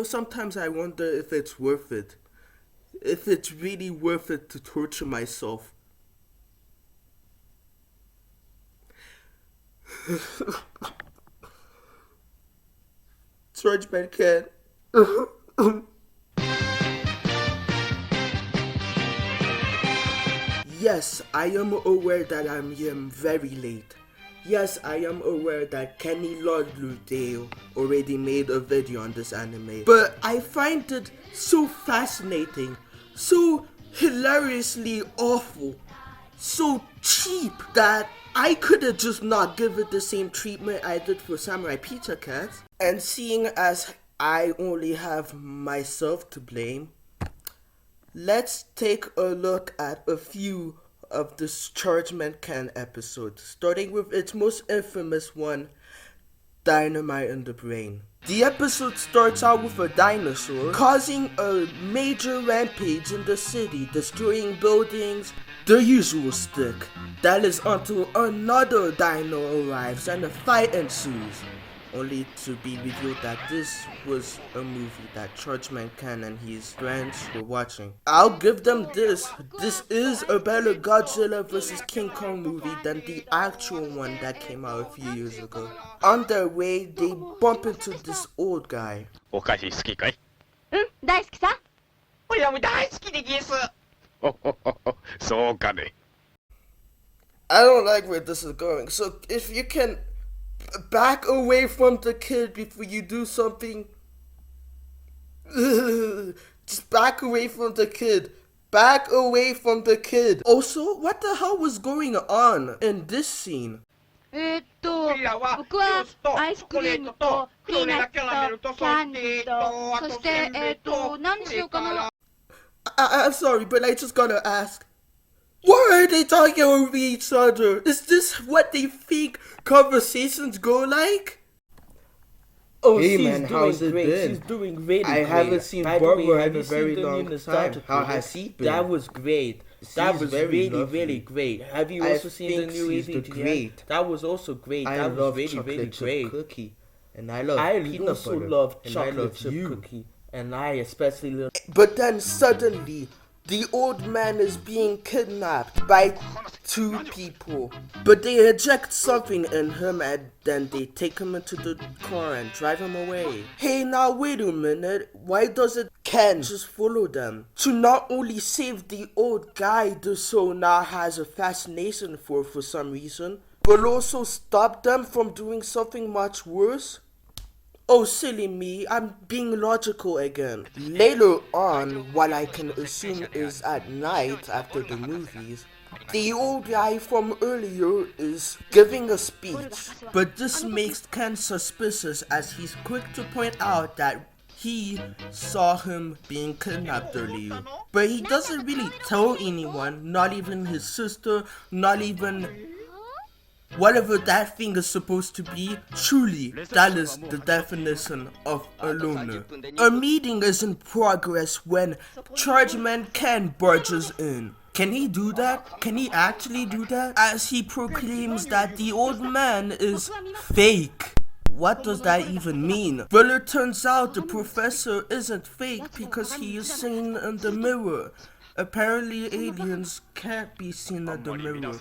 Sometimes I wonder if it's worth it. If it's really worth it to torture myself. Chargeman can. Yes, I am aware that I am very late. Yes, I am aware that Kenny Lodludale already made a video on this anime. But I find it so fascinating, so hilariously awful, so cheap that I could have just not give it the same treatment I did for Samurai Pizza Cats. And seeing as I only have myself to blame, let's take a look at a few of the Chargeman Can episodes, starting with its most infamous one, Dynamite in the Brain. The episode starts out with a dinosaur causing a major rampage in the city, destroying buildings, the usual stick. That is until another dino arrives and a fight ensues, only to be revealed that this was a movie that Chargeman Can and his friends were watching. I'll give them this. This is a better Godzilla vs. King Kong movie than the actual one that came out a few years ago. On their way, they bump into this old guy. I don't like where this is going, so if you can back away from the kid before you do something. Just back away from the kid. Back away from the kid. Also, what the hell was going on in this scene? 僕はアイスクリームとピーナッツとキャンディーとそして何しようかな。I'm sorry, but I just gotta ask. Why are they talking over each other? Is this what they think conversations go like? Oh, hey man, how's it been? She's doing really I great. haven't seen Barbara in a very long time. How has he been? That was great. That was really great. Have you also seen the new EVGN? That was also great. That was really great. Cookie, and I love peanut butter. Love chocolate chip cookie, and I especially love. But then suddenly, the old man is being kidnapped by two people. But they eject something in him and then they take him into the car and drive him away. Hey, now wait a minute. Why doesn't Ken just follow them? To not only save the old guy the soul now has a fascination for some reason, but also stop them from doing something much worse? Oh, silly me, I'm being logical again. Later on, what I can assume is at night after the movies, the old guy from earlier is giving a speech. But this makes Ken suspicious as he's quick to point out that he saw him being kidnapped earlier. But he doesn't really tell anyone, not even his sister, not even whatever that thing is supposed to be. Truly, that is the definition of a loner. A meeting is in progress when Chargeman Ken barges in. Can he do that? Can he actually do that? As he proclaims that the old man is fake. What does that even mean? Well, it turns out the professor isn't fake because he is seen in the mirror. Apparently aliens can't be seen in the mirror.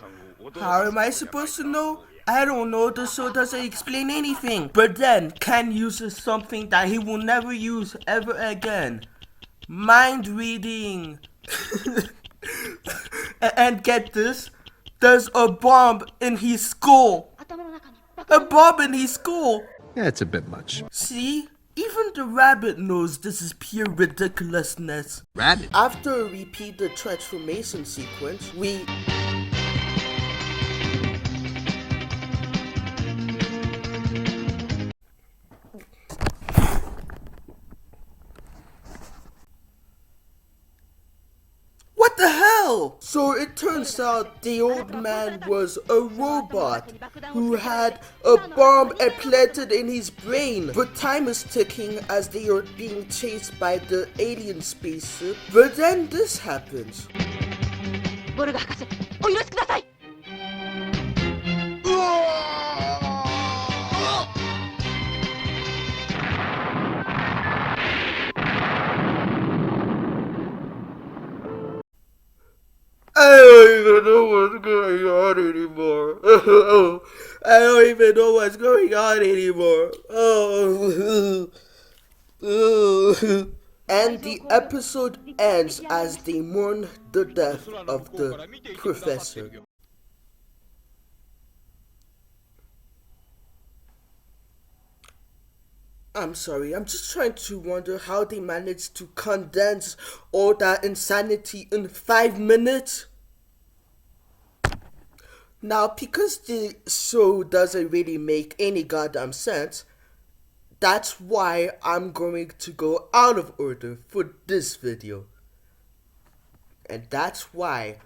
How am I supposed to know? I don't know, the show doesn't explain anything. But then, Ken uses something that he will never use ever again. Mind reading. And get this, there's a bomb in his skull. A bomb in his skull. Yeah, it's a bit much. See? Even the rabbit knows this is pure ridiculousness. Rabbit? After a repeated transformation sequence, we... What the hell? So it turns out the old man was a robot who had a bomb implanted in his brain. But time is ticking as they are being chased by the alien spaceship. But then this happens. going on anymore. I don't even know what's going on anymore. And the episode ends as they mourn the death of the professor. I'm sorry, I'm just trying to wonder how they managed to condense all that insanity in 5 minutes. Now, because the show doesn't really make any goddamn sense, that's why I'm going to go out of order for this video. And that's why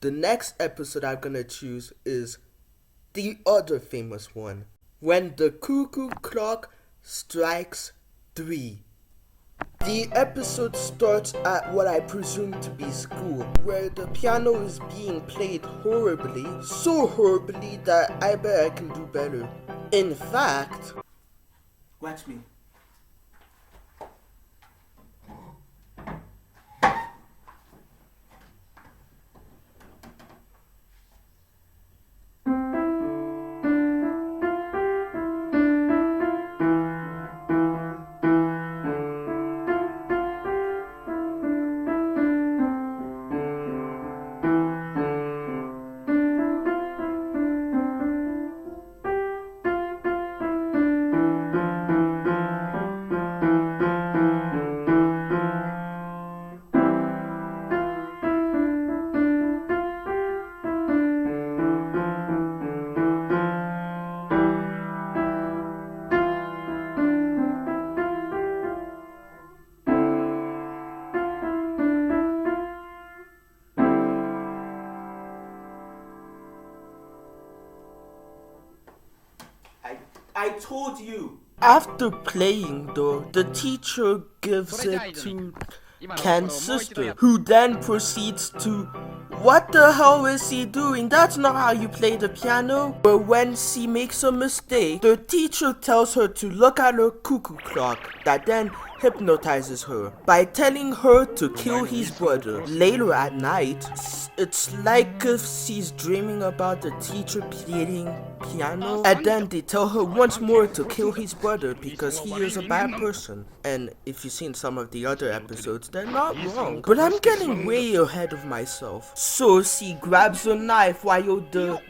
the next episode I'm gonna choose is the other famous one, When the Cuckoo Clock Strikes 3. The episode starts at what I presume to be school, where the piano is being played horribly, so horribly that I bet I can do better. In fact, watch me. I told you. After playing though, the teacher gives it to Ken's sister, who then proceeds to, what the hell is he doing? That's not how you play the piano. But when she makes a mistake, the teacher tells her to look at her cuckoo clock, that then hypnotizes her by telling her to kill his brother. Later at night, it's like if she's dreaming about the teacher playing piano, and then they tell her once more to kill his brother because he is a bad person. And if you've seen some of the other episodes, they're not wrong. But I'm getting way ahead of myself. So she grabs a knife while the...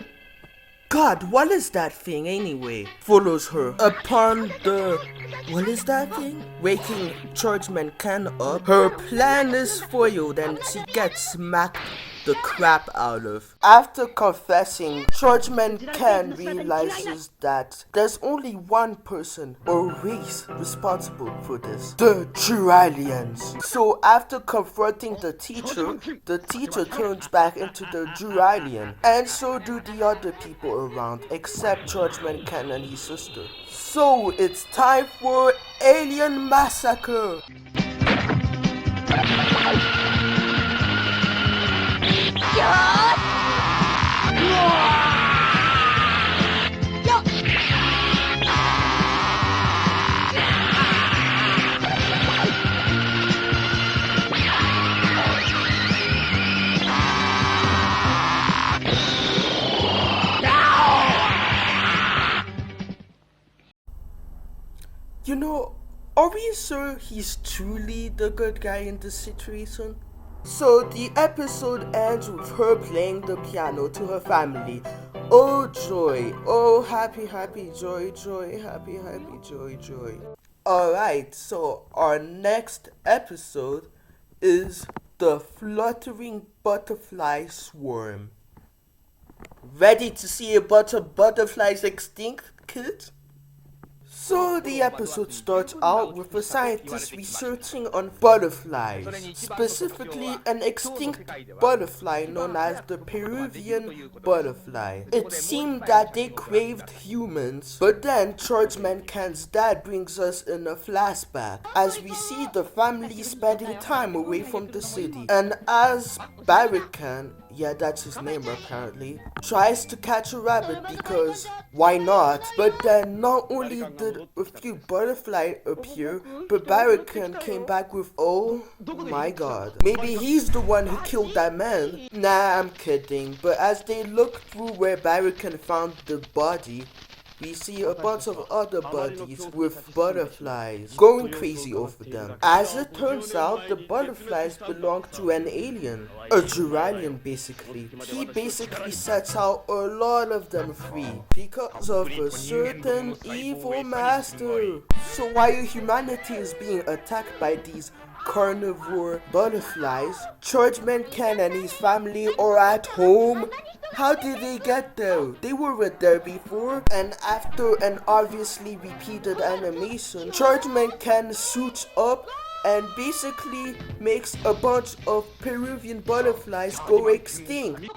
God, what is that thing anyway? Follows her upon the... What is that thing? Waking Chargeman Ken up. Her plan is foiled and she gets smacked the crap out of. After confessing, Chargeman Ken realizes that there's only one person or race responsible for this: the Juralians. So after confronting the teacher turns back into the Juralian, and so do the other people around except Chargeman Ken and his sister. So it's time for Alien Massacre. You know, are we sure he's truly the good guy in this situation? So the episode ends with her playing the piano to her family. Oh joy, oh happy joy, happy joy. Alright, so our next episode is the Fluttering Butterfly Swarm. Ready to see a bunch of butterflies extinct, kids? So the episode starts out with a scientist researching on butterflies, specifically an extinct butterfly known as the Peruvian butterfly. It seemed that they craved humans, but then Chargeman Ken's dad brings us in a flashback as we see the family spending time away from the city. And as Barrett Ken, yeah, that's his name apparently, tries to catch a rabbit because why not? But then not only did a few butterflies appear, but Barracan came back with, oh my god, maybe he's the one who killed that man. Nah, I'm kidding. But as they look through where Barracan found the body, we see a bunch of other buddies with butterflies going crazy over them. As it turns out, the butterflies belong to an alien, a Duralian basically. He basically sets out a lot of them free because of a certain evil master. So while humanity is being attacked by these carnivore butterflies, Chargeman Ken and his family are at home. How did they get there? They weren't there before. And after an obviously repeated animation, Chargeman Ken suits up and basically makes a bunch of Peruvian butterflies go extinct.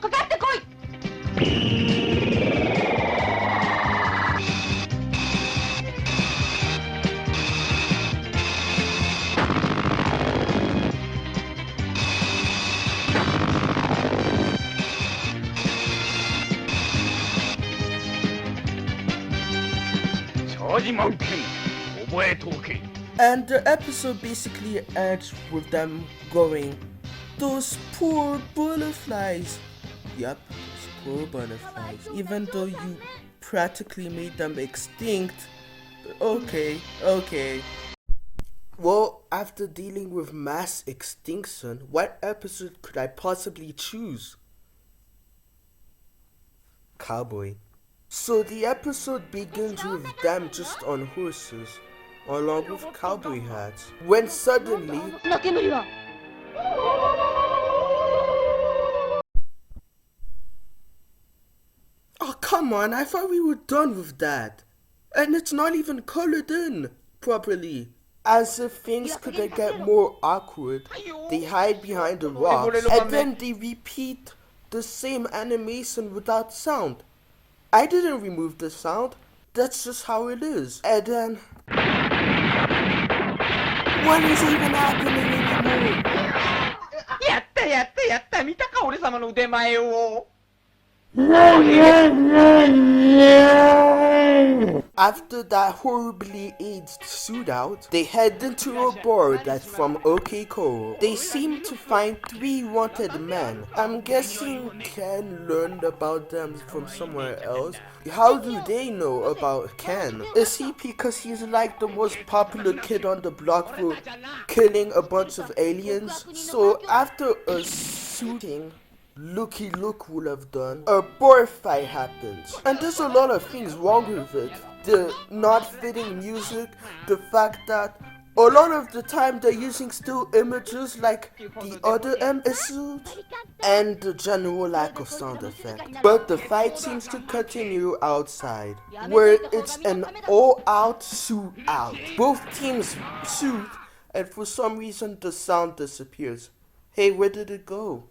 And the episode basically ends with them going, those poor butterflies. Yep, those poor butterflies. Even though you practically made them extinct. Okay. Well, after dealing with mass extinction, what episode could I possibly choose? Cowboy. So the episode begins with them just on horses, along with cowboy hats, when suddenly oh come on, I thought we were done with that. And it's not even colored in properly. As if things couldn't get more awkward, they hide behind the rocks and then they repeat the same animation without sound. I didn't remove the sound, that's just how it is. And then what is even happening anymore? After that horribly aged shootout, they head into a bar that's from OK Corral. They seem to find 3 wanted men. I'm guessing Ken learned about them from somewhere else. How do they know about Ken? Is he because he's like the most popular kid on the block for killing a bunch of aliens? So after a shooting Looky Luke would have done, a bar fight happens. And there's a lot of things wrong with it. The not fitting music, the fact that a lot of the time they're using still images like the other episodes, and the general lack of sound effect. But the fight seems to continue outside, where it's an all-out shootout. Both teams shoot, and for some reason the sound disappears. Hey, where did it go?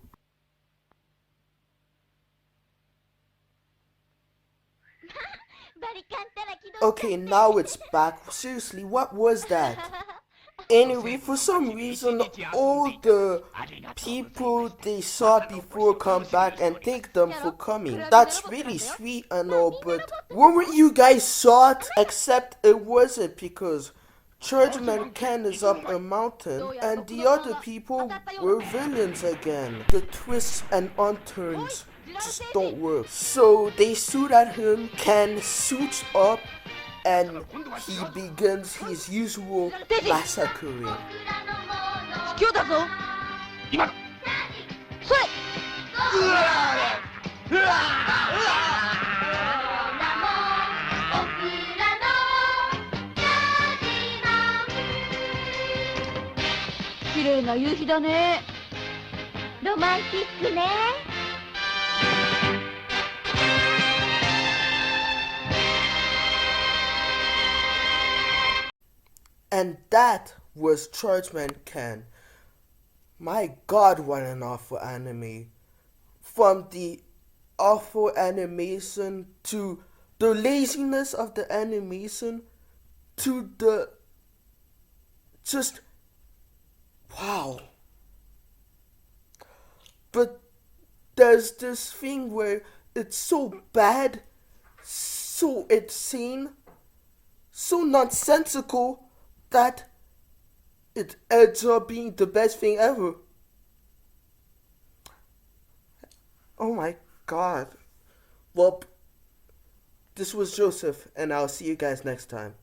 Okay, now it's back. Seriously, what was that? Anyway, for some reason, all the people they saw before come back and thank them for coming. That's really sweet and all, but weren't you guys shocked? Except it wasn't, because Chargeman Ken is up a mountain and the other people were villains again. The twists and unturns just don't work. So they shoot at him, Ken suits up, and he begins his usual massacring. And that was Chargeman Ken. My god, what an awful anime. From the awful animation to the laziness of the animation to the just wow. But there's this thing where it's so bad, so insane, so nonsensical that it ends up being the best thing ever. Oh my god. Well, this was Joseph, and I'll see you guys next time.